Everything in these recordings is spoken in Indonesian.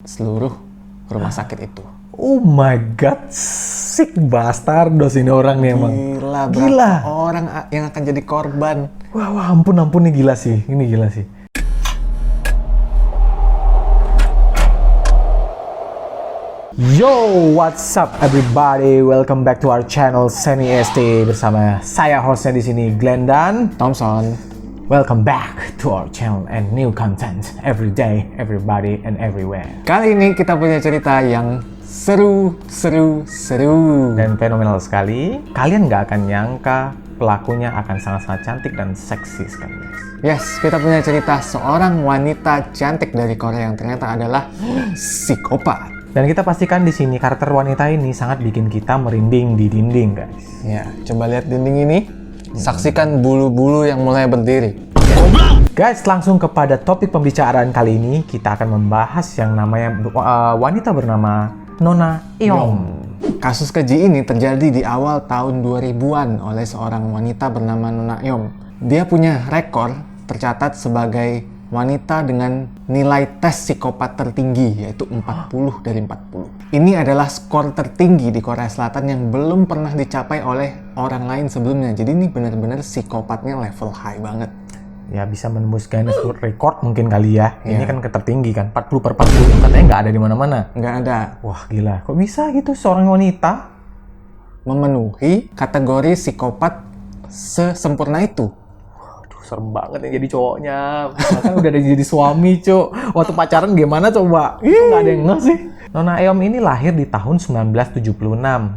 seluruh rumah sakit itu. Oh my god, sick bastardos ini orang nih emang. Gila. Orang yang akan jadi korban. Wah, ampun nih, gila sih. Ini gila sih. Yo, what's up everybody? Welcome back to our channel Seni ST bersama saya hostnya di sini Glenn dan Thompson. Welcome back to our channel and new content every day, everybody and everywhere. Kali ini kita punya cerita yang seru Dan fenomenal sekali. Kalian nggak akan nyangka pelakunya akan sangat-sangat cantik dan seksi sekali, guys. Yes, kita punya cerita seorang wanita cantik dari Korea yang ternyata adalah psikopat. Dan kita pastikan di sini karakter wanita ini sangat bikin kita merinding di dinding, guys. Ya, coba lihat dinding ini. Saksikan bulu-bulu yang mulai berdiri. Guys, langsung kepada topik pembicaraan kali ini. Kita akan membahas yang namanya wanita bernama Nona Eom. Kasus keji ini terjadi di awal tahun 2000-an oleh seorang wanita bernama Nona Eom. Dia punya rekor tercatat sebagai wanita dengan nilai tes psikopat tertinggi, yaitu 40 dari 40. Ini adalah skor tertinggi di Korea Selatan yang belum pernah dicapai oleh orang lain sebelumnya. Jadi ini benar-benar psikopatnya level high banget. Ya, bisa menembus Guinness World Record mungkin kali ya. Ini kan tertinggi kan, 40 per 40. Katanya nggak ada di mana-mana. Nggak ada. Wah, gila. Kok bisa gitu seorang wanita Memenuhi kategori psikopat sesempurna itu. serem banget yang jadi cowoknya. Bahkan udah ada jadi suami, Cuk. Waktu pacaran gimana coba? Nggak ada yang nggak sih. Nona Eom ini lahir di tahun 1976,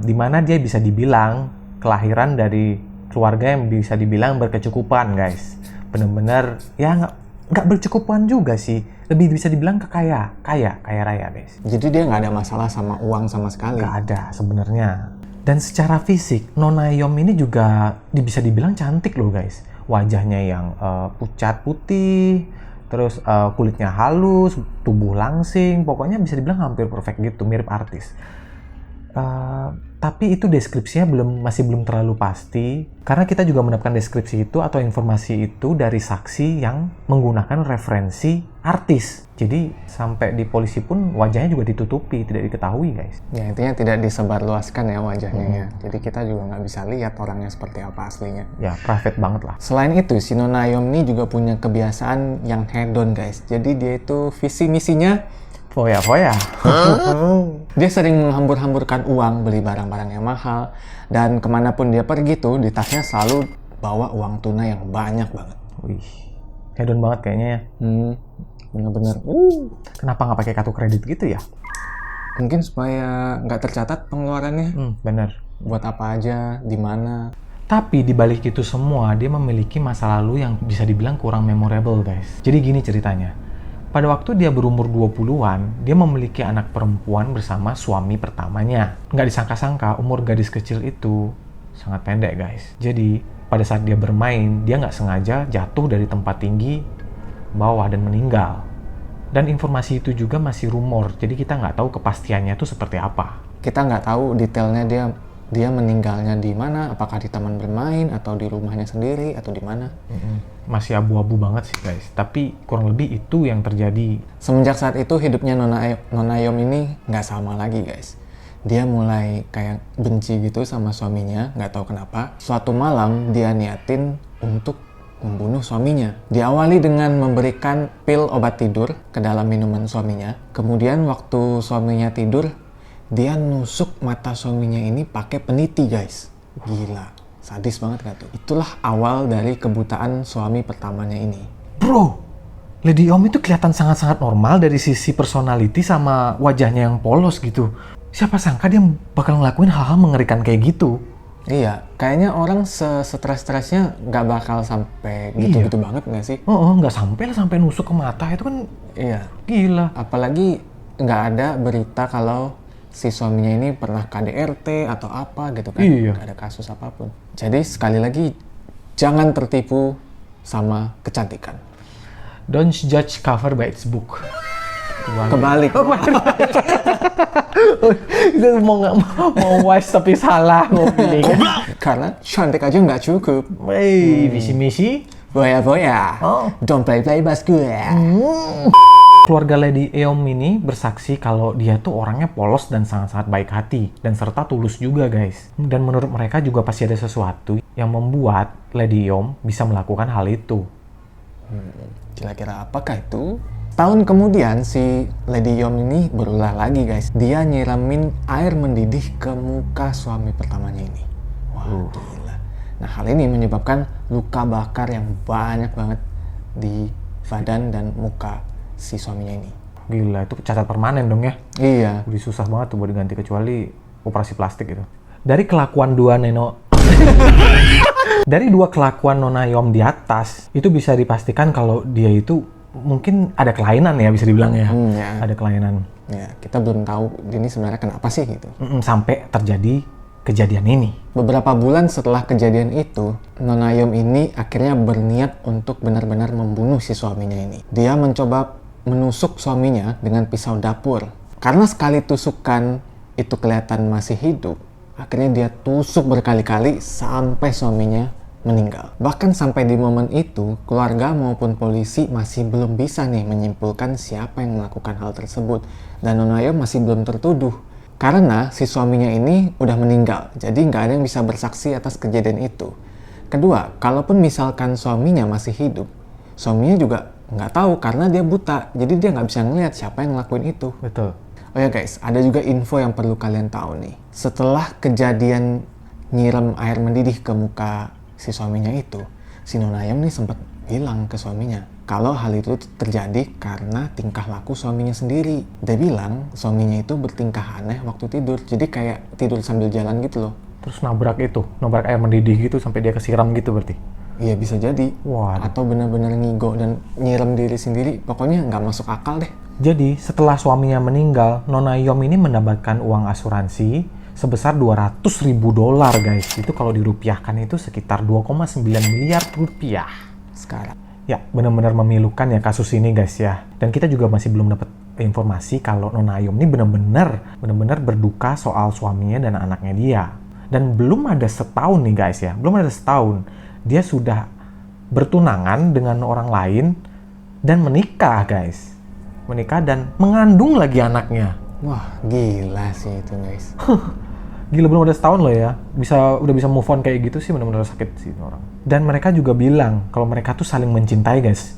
di mana dia bisa dibilang kelahiran dari keluarga yang bisa dibilang berkecukupan, guys. Bener-bener ya nggak berkecukupan juga sih. Lebih bisa dibilang kaya raya, guys. Jadi dia nggak ada masalah sama uang sama sekali. Nggak ada sebenarnya. Dan secara fisik, Nona Eom ini juga bisa dibilang cantik loh, guys. Wajahnya yang pucat putih, terus kulitnya halus, tubuh langsing, pokoknya bisa dibilang hampir perfect gitu, mirip artis. Tapi itu deskripsinya masih belum terlalu pasti, karena kita juga mendapatkan deskripsi itu atau informasi itu dari saksi yang menggunakan referensi artis. Jadi sampai di polisi pun wajahnya juga ditutupi, tidak diketahui, guys. Ya, intinya tidak disebarluaskan ya wajahnya ya. Jadi kita juga nggak bisa lihat orangnya seperti apa aslinya. Ya, private banget lah. Selain itu, si Nona Eom ini juga punya kebiasaan yang hedon, guys. Jadi dia itu visi misinya foya-foya. Dia sering menghambur-hamburkan uang, beli barang-barang yang mahal, dan kemanapun dia pergi tuh, di tasnya selalu bawa uang tunai yang banyak banget. Wih, hedon banget kayaknya ya. Bener-bener. Kenapa nggak pakai kartu kredit gitu ya? Mungkin supaya nggak tercatat pengeluarannya. Bener. Buat apa aja, di mana. Tapi di balik itu semua, dia memiliki masa lalu yang bisa dibilang kurang memorable, guys. Jadi gini ceritanya. Pada waktu dia berumur 20-an, dia memiliki anak perempuan bersama suami pertamanya. Nggak disangka-sangka, umur gadis kecil itu sangat pendek, guys. Jadi, pada saat dia bermain, dia nggak sengaja jatuh dari tempat tinggi bawah dan meninggal. Dan informasi itu juga masih rumor, jadi kita nggak tahu kepastiannya itu seperti apa. Kita nggak tahu detailnya dia meninggalnya di mana, apakah di taman bermain, atau di rumahnya sendiri, atau di mana. Masih abu-abu banget sih, guys. Tapi kurang lebih itu yang terjadi. Semenjak saat itu hidupnya Nona Eom ini nggak sama lagi, guys. Dia mulai kayak benci gitu sama suaminya, nggak tahu kenapa. Suatu malam dia niatin untuk membunuh suaminya. Diawali dengan memberikan pil obat tidur ke dalam minuman suaminya. Kemudian waktu suaminya tidur, dia nusuk mata suaminya ini pakai peniti, guys. Gila, sadis banget gak tuh? Itulah awal dari kebutaan suami pertamanya ini. Bro, Lady Eom itu kelihatan sangat-sangat normal dari sisi personality sama wajahnya yang polos gitu. Siapa sangka dia bakal ngelakuin hal-hal mengerikan kayak gitu. Iya, kayaknya orang stres-stresnya nggak bakal sampai gitu-gitu banget nggak sih? Nggak sampai nusuk ke mata, itu kan Iya. gila. Apalagi nggak ada berita kalau si suaminya ini pernah KDRT atau apa gitu kan. Iya. Nggak ada kasus apapun. Jadi sekali lagi, jangan tertipu sama kecantikan. Don't judge cover by its book. Kebalik. Itu mau wise tapi salah ngomongnya. Karena cantik aja nggak cukup. Visi misi Boya, don't play bosku. Keluarga Lady Eom ini bersaksi kalau dia tuh orangnya polos dan sangat-sangat baik hati dan serta tulus juga guys. Dan menurut mereka juga pasti ada sesuatu yang membuat Lady Eom bisa melakukan hal itu. Kira-kira apakah itu? Tahun kemudian si Lady Eom ini berulah lagi guys. Dia nyiramin air mendidih ke muka suami pertamanya ini. Wah gila. Nah hal ini menyebabkan luka bakar yang banyak banget di badan dan muka si suaminya ini. Gila, itu cacat permanen dong ya? Iya. Udah susah banget tuh buat diganti kecuali operasi plastik gitu. Dari kelakuan Dari dua kelakuan Nona Eom di atas, itu bisa dipastikan kalau dia itu mungkin ada kelainan ya, bisa dibilang ya. Ya. Ada kelainan. Ya, kita belum tahu ini sebenarnya kenapa sih gitu. Sampai terjadi kejadian ini. Beberapa bulan setelah kejadian itu, Nona Eom ini akhirnya berniat untuk benar-benar membunuh si suaminya ini. Dia mencoba menusuk suaminya dengan pisau dapur. Karena sekali tusukan itu kelihatan masih hidup, akhirnya dia tusuk berkali-kali sampai suaminya meninggal. Bahkan sampai di momen itu, keluarga maupun polisi masih belum bisa nih menyimpulkan siapa yang melakukan hal tersebut. Dan Nona Eom masih belum tertuduh. Karena si suaminya ini udah meninggal, jadi nggak ada yang bisa bersaksi atas kejadian itu. Kedua, kalaupun misalkan suaminya masih hidup, suaminya juga nggak tahu karena dia buta, jadi dia nggak bisa ngeliat siapa yang ngelakuin itu. Betul. Oh ya guys, ada juga info yang perlu kalian tahu nih. Setelah kejadian nyiram air mendidih ke muka si suaminya itu, si Nona Eom nih sempat bilang ke suaminya kalau hal itu terjadi karena tingkah laku suaminya sendiri. Dia bilang suaminya itu bertingkah aneh waktu tidur, jadi kayak tidur sambil jalan gitu loh. Terus nabrak air mendidih gitu sampai dia kesiram gitu berarti? Iya bisa jadi. Wah. Atau benar-benar ngigo dan nyiram diri sendiri, pokoknya nggak masuk akal deh. Jadi setelah suaminya meninggal, Nona Eom ini mendapatkan uang asuransi sebesar $200.000 guys. Itu kalau dirupiahkan itu sekitar 2,9 miliar rupiah. Sekarang. Ya, benar-benar memilukan ya kasus ini guys ya. Dan kita juga masih belum dapat informasi kalau Nona Eom ini benar-benar berduka soal suaminya dan anaknya dia. Dan belum ada setahun nih guys ya, belum ada setahun dia sudah bertunangan dengan orang lain dan menikah guys. Menikah dan mengandung lagi anaknya. Wah, gila sih itu guys. Gila, belum ada setahun loh ya. Udah bisa move on kayak gitu sih, benar-benar sakit sih orang. Dan mereka juga bilang kalau mereka tuh saling mencintai guys.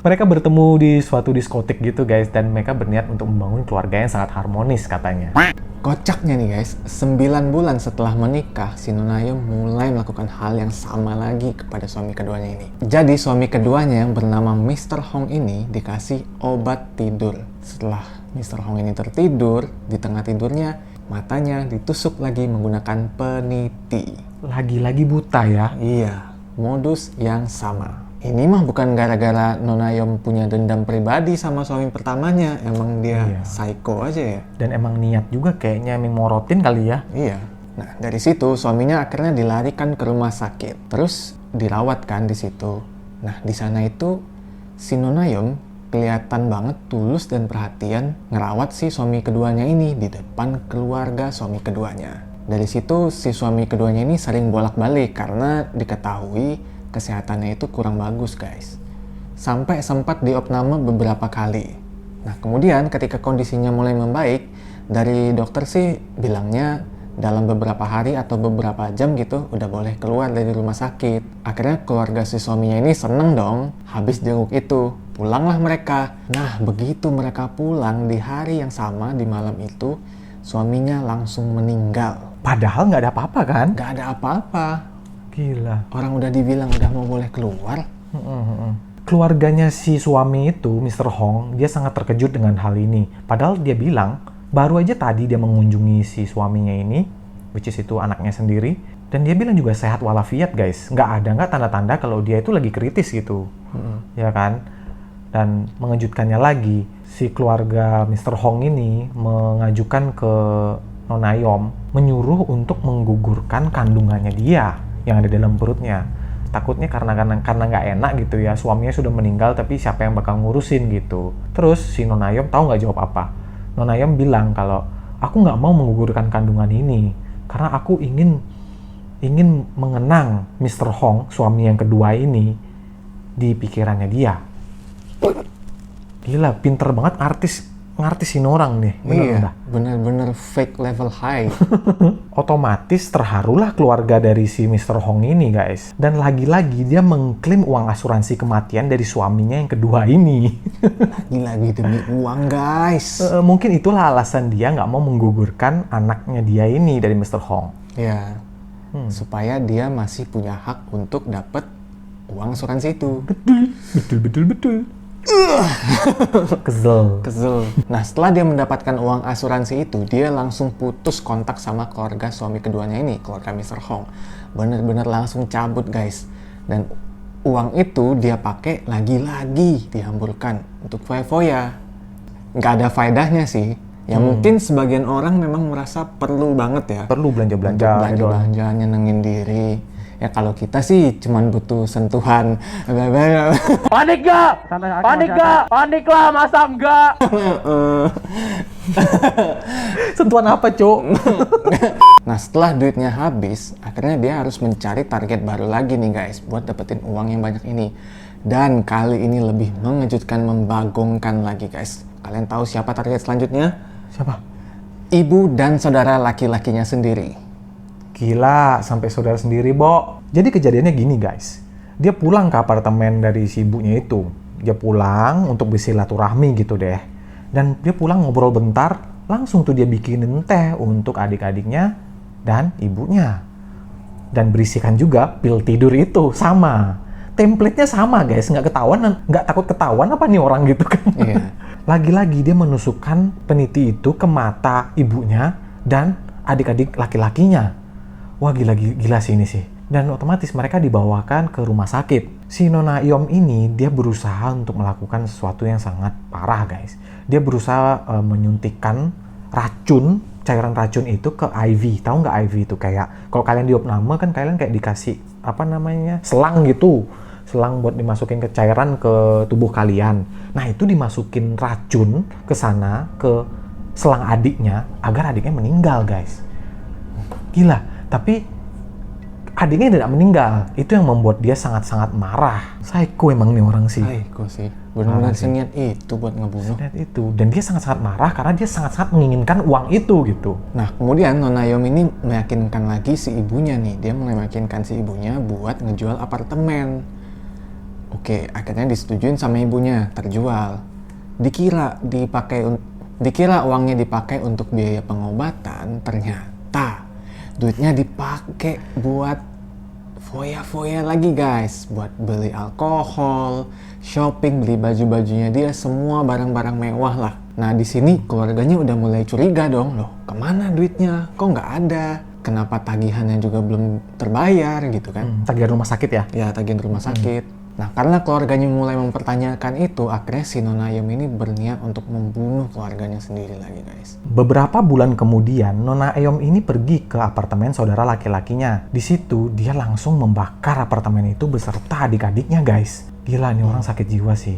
Mereka bertemu di suatu diskotik gitu guys, dan mereka berniat untuk membangun keluarga yang sangat harmonis katanya. Kocaknya nih guys, 9 bulan setelah menikah, si Nona Eom mulai melakukan hal yang sama lagi kepada suami keduanya ini. Jadi suami keduanya yang bernama Mr. Hong ini dikasih obat tidur. Setelah Mr. Hong ini tertidur, di tengah tidurnya matanya ditusuk lagi menggunakan peniti. Lagi-lagi buta ya? Iya, modus yang sama. Ini mah bukan gara-gara Nona Eom punya dendam pribadi sama suami pertamanya. Emang dia psycho aja ya. Dan emang niat juga kayaknya morotin kali ya. Iya. Nah, dari situ suaminya akhirnya dilarikan ke rumah sakit. Terus dirawat kan di situ. Nah, di sana itu si Nona Eom kelihatan banget tulus dan perhatian ngerawat si suami keduanya ini di depan keluarga suami keduanya. Dari situ si suami keduanya ini sering bolak-balik karena diketahui kesehatannya itu kurang bagus guys. Sampai sempat diopname beberapa kali. Nah kemudian ketika kondisinya mulai membaik, dari dokter sih bilangnya dalam beberapa hari atau beberapa jam gitu udah boleh keluar dari rumah sakit. Akhirnya keluarga si suaminya ini seneng dong, habis jenguk itu. Pulanglah mereka. Nah, begitu mereka pulang di hari yang sama, di malam itu, suaminya langsung meninggal. Padahal nggak ada apa-apa kan? Nggak ada apa-apa. Gila. Orang udah dibilang udah mau boleh keluar. Keluarganya si suami itu, Mr. Hong, dia sangat terkejut dengan hal ini. Padahal dia bilang, baru aja tadi dia mengunjungi si suaminya ini, which is itu anaknya sendiri. Dan dia bilang juga sehat walafiat guys. Nggak tanda-tanda kalau dia itu lagi kritis gitu. Ya kan? Dan mengejutkannya lagi, si keluarga Mr. Hong ini mengajukan ke Nona Eom menyuruh untuk menggugurkan kandungannya dia yang ada dalam perutnya. Takutnya karena nggak enak gitu ya, suaminya sudah meninggal tapi siapa yang bakal ngurusin gitu. Terus si Nona Eom tahu nggak jawab apa? Nona Eom bilang kalau aku nggak mau menggugurkan kandungan ini karena aku ingin mengenang Mr. Hong, suami yang kedua ini, di pikirannya dia. Gila, pinter banget ngartisin orang nih. Iya, bener-bener fake level high. Otomatis terharulah keluarga dari si Mr. Hong ini, guys. Dan lagi-lagi dia mengklaim uang asuransi kematian dari suaminya yang kedua ini. Lagi-lagi demi uang, guys. Mungkin itulah alasan dia nggak mau menggugurkan anaknya dia ini dari Mr. Hong. Ya, supaya dia masih punya hak untuk dapat uang asuransi itu. Betul. Kesel. Nah, setelah dia mendapatkan uang asuransi itu, dia langsung putus kontak sama keluarga suami keduanya ini, keluarga Mr. Hong. Bener-bener langsung cabut, guys. Dan uang itu dia pakai lagi-lagi dihamburkan untuk foya-foya. Nggak ada faedahnya sih. Ya mungkin sebagian orang memang merasa perlu banget ya. Perlu belanja-belanja. Belanja-belanja, nyenengin diri. Ya kalau kita sih cuman butuh sentuhan. Panik gak? Panik lah, masa enggak? Sentuhan apa, Cuk? Nah, setelah duitnya habis, akhirnya dia harus mencari target baru lagi nih, guys, buat dapetin uang yang banyak ini. Dan kali ini lebih mengejutkan, membagongkan lagi, guys. Kalian tahu siapa target selanjutnya? Siapa? Ibu dan saudara laki-lakinya sendiri. Gila, sampai saudara sendiri, Bo. Jadi kejadiannya gini, guys. Dia pulang ke apartemen dari si ibunya itu. Dia pulang untuk bersilaturahmi gitu deh. Dan dia pulang ngobrol bentar, langsung tuh dia bikinin teh untuk adik-adiknya dan ibunya. Dan berisikan juga pil tidur itu, sama. Template-nya sama, guys. Nggak takut ketahuan apa nih orang gitu kan. Iya. Lagi-lagi dia menusukkan peniti itu ke mata ibunya dan adik-adik laki-lakinya. Wah, gila sih ini sih. Dan otomatis mereka dibawakan ke rumah sakit. Si Nona Iom ini, dia berusaha untuk melakukan sesuatu yang sangat parah, guys. Dia berusaha menyuntikkan cairan racun itu ke IV. Tahu nggak IV itu? Kayak, kalau kalian diopname kan kalian kayak dikasih, selang gitu. Selang buat dimasukin ke cairan ke tubuh kalian. Nah, itu dimasukin racun ke sana, ke selang adiknya, agar adiknya meninggal, guys. Gila. Tapi adiknya tidak meninggal. Itu yang membuat dia sangat-sangat marah. Psycho emang nih orang sih. Psycho sih. Benar-benar seniat itu buat ngebunuh. Seniat itu. Dan dia sangat-sangat marah karena dia sangat-sangat menginginkan uang itu gitu. Nah, kemudian Nona Yom ini meyakinkan lagi si ibunya nih. Dia meyakinkan si ibunya buat ngejual apartemen. Oke, akhirnya disetujuin sama ibunya. Terjual. Dikira uangnya dipakai untuk biaya pengobatan. Ternyata duitnya dipakai buat foya-foya lagi, guys. Buat beli alkohol, shopping, beli baju-bajunya dia, semua barang-barang mewah lah. Nah, di sini keluarganya udah mulai curiga dong. Loh, kemana duitnya? Kok nggak ada? Kenapa tagihannya juga belum terbayar gitu kan? Tagihan rumah sakit ya? Ya, tagihan rumah sakit. Nah, karena keluarganya mulai mempertanyakan itu, akhirnya si Nona Yom ini berniat untuk membunuh keluarganya sendiri lagi, guys. Beberapa bulan kemudian, Nona Eom ini pergi ke apartemen saudara laki-lakinya. Di situ, dia langsung membakar apartemen itu beserta adik-adiknya, guys. Gila, nih orang sakit jiwa sih.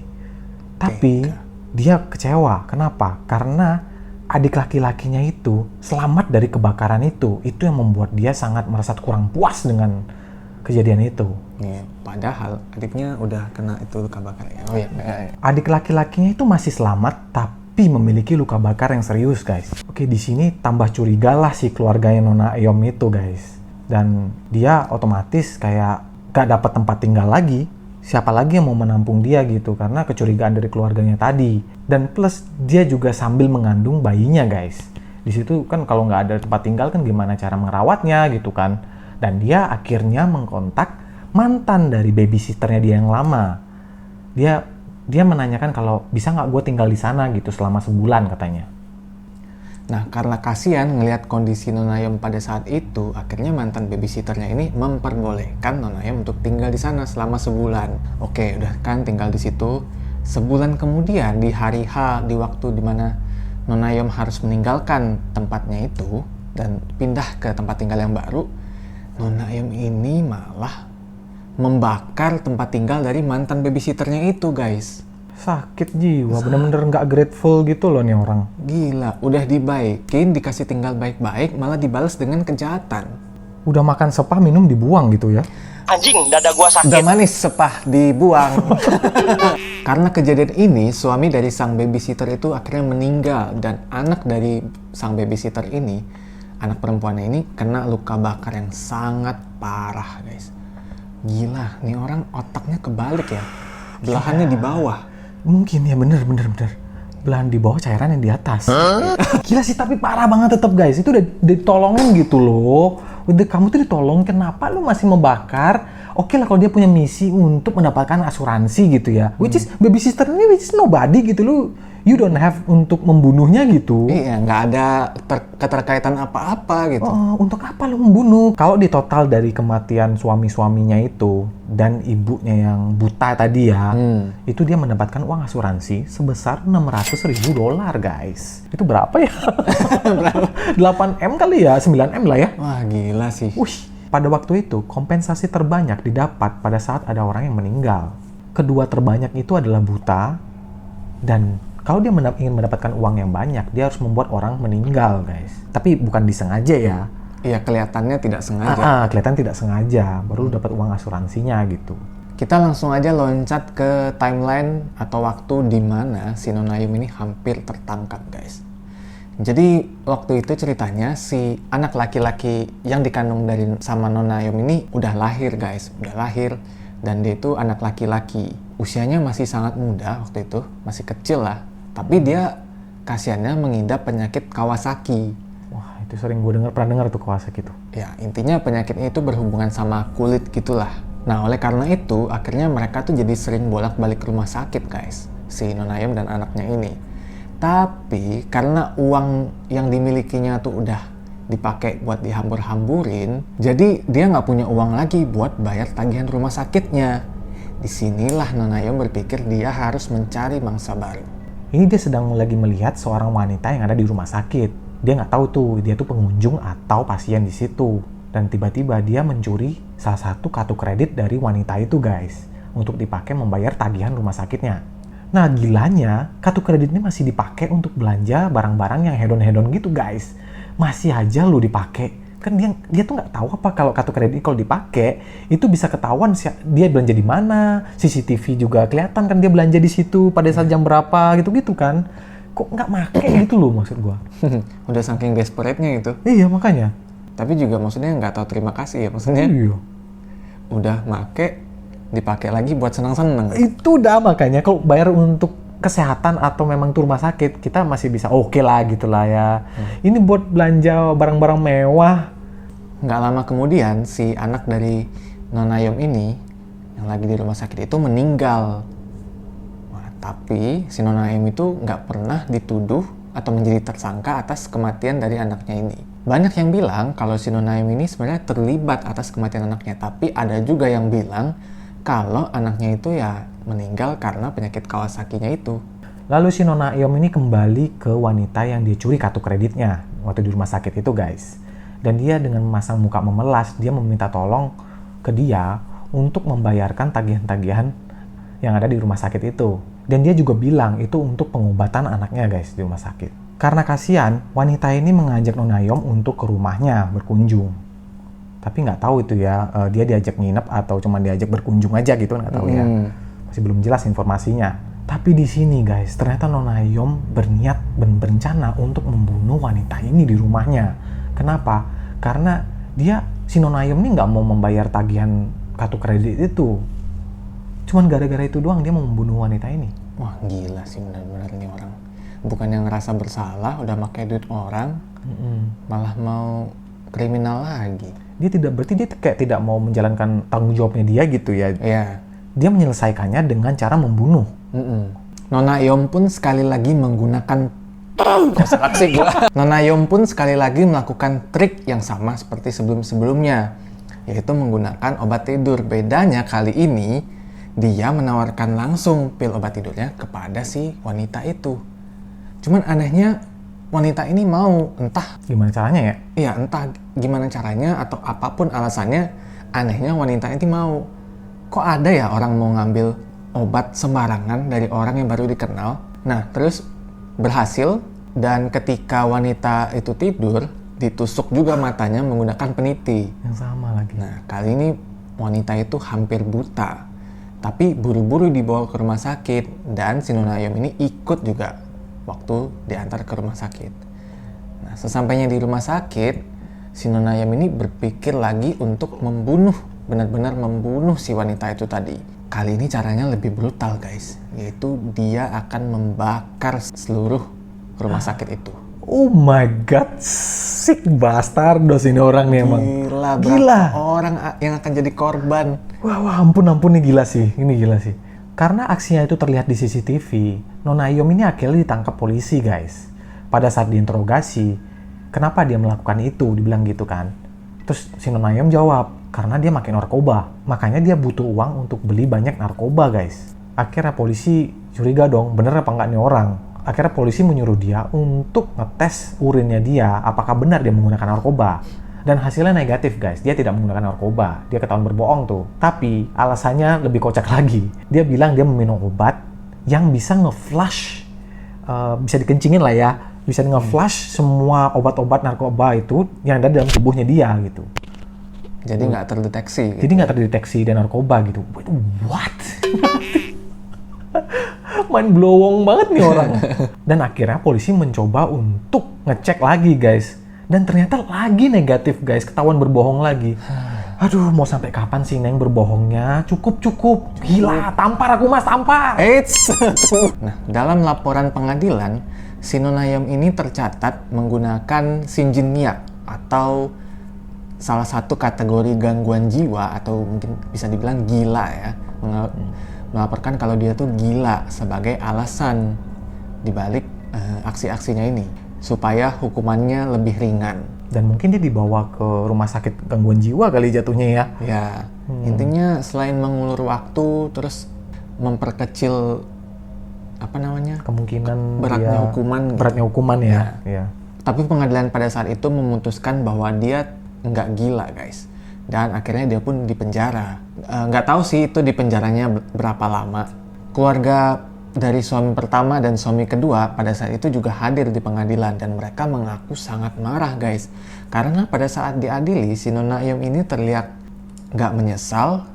Tapi, dia kecewa. Kenapa? Karena adik laki-lakinya itu selamat dari kebakaran itu. Itu yang membuat dia sangat merasa kurang puas dengan kejadian itu. Iya, padahal adiknya udah kena itu luka bakar ya. Oh iya. Adik laki-lakinya itu masih selamat, tapi memiliki luka bakar yang serius, guys. Oke, di sini tambah curiga lah si keluarganya Nona Eom itu, guys. Dan dia otomatis kayak gak dapat tempat tinggal lagi. Siapa lagi yang mau menampung dia gitu, karena kecurigaan dari keluarganya tadi. Dan plus dia juga sambil mengandung bayinya, guys. Di situ kan kalau nggak ada tempat tinggal kan gimana cara merawatnya gitu kan. Dan dia akhirnya mengkontak mantan dari babysitternya dia yang lama. Dia menanyakan kalau bisa nggak gue tinggal di sana gitu selama sebulan katanya. Nah, karena kasihan ngelihat kondisi Nona Yom pada saat itu, akhirnya mantan babysitternya ini memperbolehkan Nona Yom untuk tinggal di sana selama sebulan. Oke, udah kan tinggal di situ. Sebulan kemudian di hari H, di waktu dimana Nona Yom harus meninggalkan tempatnya itu dan pindah ke tempat tinggal yang baru, Nona Yom ini malah membakar tempat tinggal dari mantan babysitternya itu, guys. Sakit jiwa, bener-bener nggak grateful gitu loh nih orang. Gila, udah dibaikin, dikasih tinggal baik-baik, malah dibalas dengan kejahatan. Udah makan sepah, minum dibuang gitu ya. Anjing, dada gua sakit. Udah manis sepah dibuang. Karena kejadian ini, suami dari sang babysitter itu akhirnya meninggal dan anak dari sang babysitter ini, anak perempuannya ini kena luka bakar yang sangat parah, guys. Gila, nih orang otaknya kebalik ya. Belahannya di bawah. Mungkin ya, bener. Belahan di bawah, cairan yang di atas. Gila sih, tapi parah banget tetap guys. Itu udah ditolongin gitu loh. Udah, kamu tuh ditolong, kenapa lu masih membakar? Oke lah kalau dia punya misi untuk mendapatkan asuransi gitu ya. Which is babysitter ini which is nobody gitu, you don't have untuk membunuhnya gitu. Iya, nggak ada keterkaitan apa-apa gitu. Untuk apa lu membunuh? Kalau di total dari kematian suami-suaminya itu dan ibunya yang buta tadi ya, itu dia mendapatkan uang asuransi sebesar $600.000 guys. Itu berapa ya? 8M kali ya, 9M lah ya. Wah, gila sih. Pada waktu itu, kompensasi terbanyak didapat pada saat ada orang yang meninggal. Kedua terbanyak itu adalah buta, dan kalau dia ingin mendapatkan uang yang banyak, dia harus membuat orang meninggal, guys. Tapi bukan disengaja ya. Iya, kelihatannya tidak sengaja. Kelihatan tidak sengaja, baru dapat uang asuransinya gitu. Kita langsung aja loncat ke timeline atau waktu di mana si Nona Yum ini hampir tertangkap, guys. Jadi waktu itu ceritanya si anak laki-laki yang dikandung dari sama Nona Yum ini udah lahir, guys. Udah lahir, dan dia itu anak laki-laki. Usianya masih sangat muda waktu itu, masih kecil lah. Tapi dia kasihannya mengidap penyakit Kawasaki. Wah, itu sering pernah dengar tuh Kawasaki itu. Ya, intinya penyakitnya itu berhubungan sama kulit gitulah. Nah, oleh karena itu, akhirnya mereka tuh jadi sering bolak-balik rumah sakit, guys. Si Nona Yum dan anaknya ini. Tapi, karena uang yang dimilikinya tuh udah dipakai buat dihambur-hamburin, jadi dia nggak punya uang lagi buat bayar tagihan rumah sakitnya. Disinilah Nona Yum berpikir dia harus mencari mangsa baru. Ini dia sedang lagi melihat seorang wanita yang ada di rumah sakit. Dia nggak tahu tuh, dia tuh pengunjung atau pasien di situ. Dan tiba-tiba dia mencuri salah satu kartu kredit dari wanita itu, guys, untuk dipakai membayar tagihan rumah sakitnya. Nah, gilanya, kartu kredit ini masih dipakai untuk belanja barang-barang yang hedon-hedon gitu, guys. Masih aja lu dipakai. Kan dia tuh nggak tahu apa kalau kartu kredit kalau dipakai itu bisa ketahuan dia belanja di mana, CCTV juga kelihatan kan dia belanja di situ pada saat jam berapa gitu-gitu kan. Kok nggak make gitu loh maksud gua. Udah saking desperate-nya itu. Iya, makanya. Tapi juga maksudnya nggak tahu terima kasih ya, maksudnya. Iya. Udah make, dipakai lagi buat senang-senang. Itu udah, makanya kalau bayar untuk kesehatan atau memang tuh rumah sakit, kita masih bisa oke lah gitu lah ya. Ini buat belanja barang-barang mewah. Nggak lama kemudian, si anak dari Nona Yum ini yang lagi di rumah sakit itu meninggal. Nah, tapi si Nona Yum itu nggak pernah dituduh atau menjadi tersangka atas kematian dari anaknya ini. Banyak yang bilang kalau si Nona Yum ini sebenarnya terlibat atas kematian anaknya, tapi ada juga yang bilang kalau anaknya itu ya meninggal karena penyakit Kawasaki-nya itu. Lalu si Nona Yum ini kembali ke wanita yang dia curi kartu kreditnya waktu di rumah sakit itu, guys. Dan dia dengan memasang muka memelas, dia meminta tolong ke dia untuk membayarkan tagihan-tagihan yang ada di rumah sakit itu. Dan dia juga bilang itu untuk pengobatan anaknya, guys, di rumah sakit. Karena kasihan, wanita ini mengajak Nona Yum untuk ke rumahnya berkunjung. Tapi nggak tahu itu ya, dia diajak nginep atau cuma diajak berkunjung aja gitu, nggak tahu ya. Masih belum jelas informasinya. Tapi di sini, guys, ternyata Nona Yum berniat dan berencana untuk membunuh wanita ini di rumahnya. Kenapa? Karena si Nona Yum ini nggak mau membayar tagihan kartu kredit itu. Cuman gara-gara itu doang dia mau membunuh wanita ini. Wah, gila sih benar-benar nih orang. Bukan yang ngerasa bersalah, udah pakai duit orang, malah mau kriminal lagi. Dia kayak tidak mau menjalankan tanggung jawabnya dia gitu ya. Iya. Dia menyelesaikannya dengan cara membunuh. Nona Yum pun sekali lagi menggunakan Nona Yum pun sekali lagi melakukan trik yang sama seperti sebelum-sebelumnya, yaitu menggunakan obat tidur. Bedanya kali ini, dia menawarkan langsung pil obat tidurnya kepada si wanita itu. Cuman anehnya, wanita ini mau, entah Gimana caranya ya? Iya, entah gimana caranya atau apapun alasannya, anehnya wanita ini mau. Kok ada ya orang mau ngambil obat sembarangan dari orang yang baru dikenal? Nah, terus berhasil, dan ketika wanita itu tidur, ditusuk juga matanya menggunakan peniti. Yang sama lagi. Nah, kali ini wanita itu hampir buta, tapi buru-buru dibawa ke rumah sakit dan si Nona Ayom ini ikut juga waktu diantar ke rumah sakit. Nah, sesampainya di rumah sakit, si Nona Ayom ini berpikir lagi untuk benar-benar membunuh si wanita itu tadi. Kali ini caranya lebih brutal guys, yaitu dia akan membakar seluruh rumah sakit itu. Oh my god, sick bastardos ini orang nih emang. Gila, Gila. Orang yang akan jadi korban. Wah, ampun nih gila sih, ini gila sih. Karena aksinya itu terlihat di CCTV, Nona Ayom ini akhirnya ditangkap polisi guys. Pada saat diinterogasi, kenapa dia melakukan itu, dibilang gitu kan. Terus si Nona Ayom jawab, karena dia makin narkoba. Makanya dia butuh uang untuk beli banyak narkoba guys. Akhirnya polisi curiga dong, bener apa enggak nih orang. Akhirnya polisi menyuruh dia untuk ngetes urinnya dia, apakah benar dia menggunakan narkoba. Dan hasilnya negatif guys, dia tidak menggunakan narkoba. Dia ketahuan berbohong tuh. Tapi alasannya lebih kocak lagi. Dia bilang dia meminum obat yang bisa nge-flush, bisa dikencingin lah ya, bisa nge-flush semua obat-obat narkoba itu yang ada dalam tubuhnya dia gitu. Jadi nggak terdeteksi. Gitu. Jadi nggak terdeteksi dia narkoba gitu. What? Mind blowing banget nih orang. Dan akhirnya polisi mencoba untuk ngecek lagi guys. Dan ternyata lagi negatif guys, ketahuan berbohong lagi. Aduh, mau sampai kapan sih Neng berbohongnya? Cukup. Gila, tampar aku mas, tampar. Eits. Nah, dalam laporan pengadilan, si Nona Ayom ini tercatat menggunakan sinjinnya atau salah satu kategori gangguan jiwa atau mungkin bisa dibilang gila ya. Melaporkan kalau dia tuh gila sebagai alasan dibalik aksi-aksinya ini supaya hukumannya lebih ringan. Dan mungkin dia dibawa ke rumah sakit gangguan jiwa kali jatuhnya ya. Ya, intinya selain mengulur waktu terus memperkecil kemungkinan beratnya dia, hukuman gitu. Beratnya hukuman ya. Ya. Tapi pengadilan pada saat itu memutuskan bahwa dia nggak gila guys. Dan akhirnya dia pun dipenjara. Nggak tahu sih itu dipenjaranya berapa lama. Keluarga dari suami pertama dan suami kedua pada saat itu juga hadir di pengadilan. Dan mereka mengaku sangat marah guys. Karena pada saat diadili, si Nona Ayom ini terlihat nggak menyesal.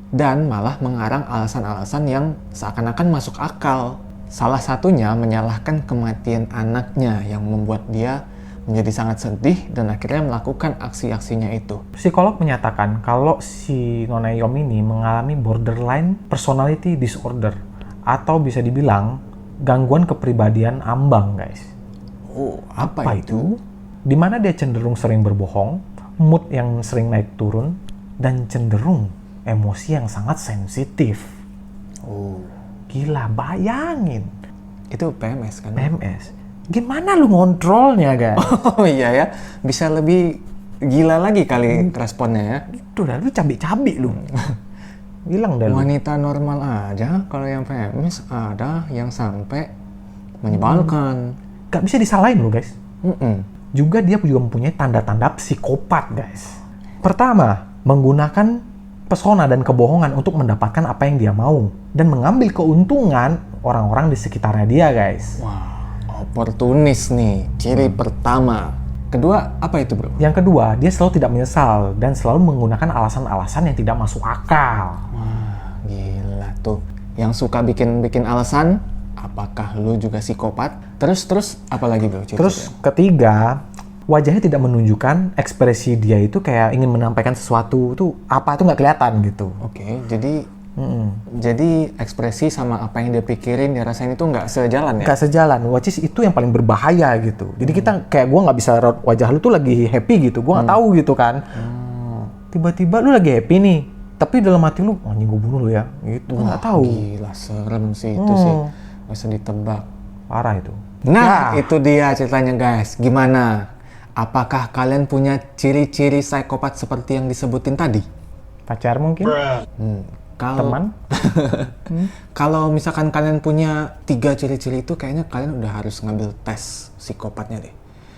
Dan malah mengarang alasan-alasan yang seakan-akan masuk akal. Salah satunya menyalahkan kematian anaknya yang membuat dia menjadi sangat sedih dan akhirnya melakukan aksi-aksinya itu. Psikolog menyatakan kalau si Nona Ayom ini mengalami borderline personality disorder atau bisa dibilang gangguan kepribadian ambang, guys. Oh, apa itu? Dimana dia cenderung sering berbohong, mood yang sering naik turun, dan cenderung emosi yang sangat sensitif. Oh, gila, bayangin. Itu PMS kan? PMS. Gimana lu ngontrolnya, guys? Oh iya ya, bisa lebih gila lagi kali responnya ya. Itu dah, lu cabi-cabi lu. Bilang dah lu. Wanita normal aja, kalau yang PMS ada yang sampai menyebalkan. Gak bisa disalahin lu, guys. Juga dia juga mempunyai tanda-tanda psikopat, guys. Pertama, menggunakan pesona dan kebohongan untuk mendapatkan apa yang dia mau. Dan mengambil keuntungan orang-orang di sekitarnya dia, guys. Wah. Oportunis nih, ciri pertama. Kedua, apa itu bro? Yang kedua, dia selalu tidak menyesal dan selalu menggunakan alasan-alasan yang tidak masuk akal. Wah, gila tuh. Yang suka bikin alasan, apakah lu juga psikopat? Terus apa lagi bro? Terus ketiga, wajahnya tidak menunjukkan ekspresi dia itu kayak ingin menampaikan sesuatu tuh apa tuh nggak kelihatan gitu. Oke, jadi ekspresi sama apa yang dia pikirin, dia rasain itu nggak sejalan ya? Nggak sejalan, which is itu yang paling berbahaya gitu. Jadi kita kayak gue nggak bisa raut wajah lu tuh lagi happy gitu, gue nggak tahu gitu kan. Tiba-tiba lu lagi happy nih, tapi dalam hati lu, anjing gue bunuh lu ya, gitu. Gue nggak tahu. Gila, serem sih itu sih, nggak bisa ditebak. Parah itu. Nah, itu dia ceritanya guys. Gimana? Apakah kalian punya ciri-ciri psikopat seperti yang disebutin tadi? Pacar mungkin? Teman? Kalau misalkan kalian punya 3 ciri-ciri itu, kayaknya kalian udah harus ngambil tes psikopatnya deh.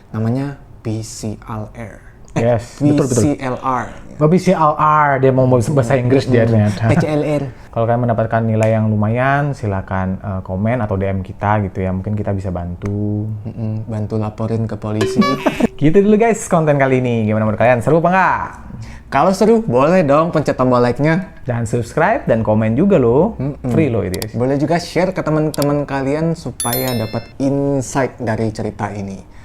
Namanya PCLR. Yes, betul. VCLR. BCLR, dia mau bahasa Inggris dia ternyata. PCLR. Kalau kalian mendapatkan nilai yang lumayan, silakan komen atau DM kita gitu ya. Mungkin kita bisa bantu. Bantu laporin ke polisi. Gitu dulu guys konten kali ini. Gimana menurut kalian? Seru apa enggak? Kalau seru, boleh dong pencet tombol like-nya. Dan subscribe dan komen juga loh. Free loh itu guys. Boleh juga share ke teman-teman kalian supaya dapat insight dari cerita ini.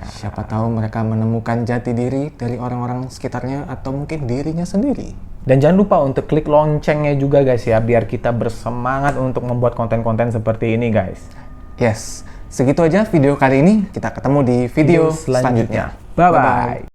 Siapa tahu mereka menemukan jati diri dari orang-orang sekitarnya atau mungkin dirinya sendiri. Dan jangan lupa untuk klik loncengnya juga guys ya, biar kita bersemangat untuk membuat konten-konten seperti ini guys. Yes, segitu aja video kali ini. Kita ketemu di video selanjutnya. Bye-bye.